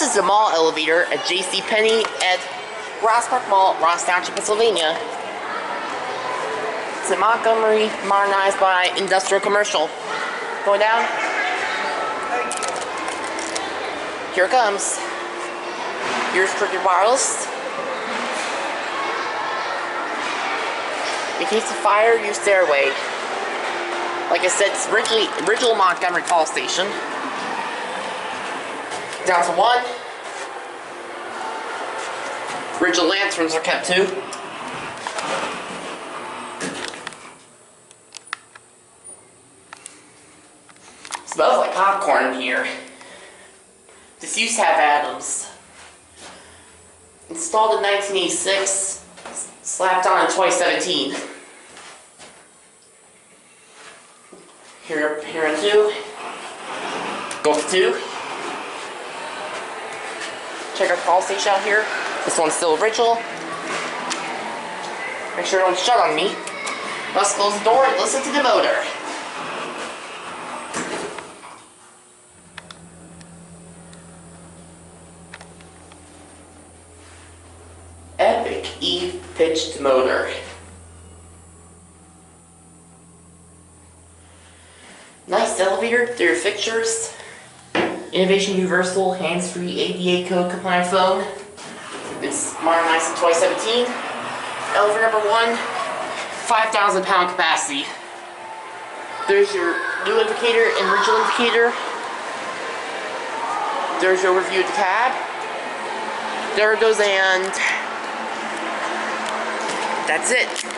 is the mall elevator at J.C. Penney at Ross Park Mall, Ross Township, Pennsylvania. It's in Montgomery, modernized by industrial commercial. Going down. Here it comes. Here's Cricket Wireless. In case of fire, use stairway. Like I said, it's original Montgomery call station. Down to 1. Original lanterns are kept too. Smells like popcorn in here. This used to have atoms. Installed in 1986, slapped on in 2017. Here in 2. Go to 2. Check our call station out here. This one's still original. Make sure it don't shut on me. Let's close the door and listen to the motor. Epic E-pitched motor. Nice elevator through your fixtures. Innovation Universal hands-free ADA code compliant phone. It's modernized in 2017. Elevator number 1, 5,000 pound capacity. There's your new indicator and original indicator. There's your overview of the cab. There it goes, and that's it.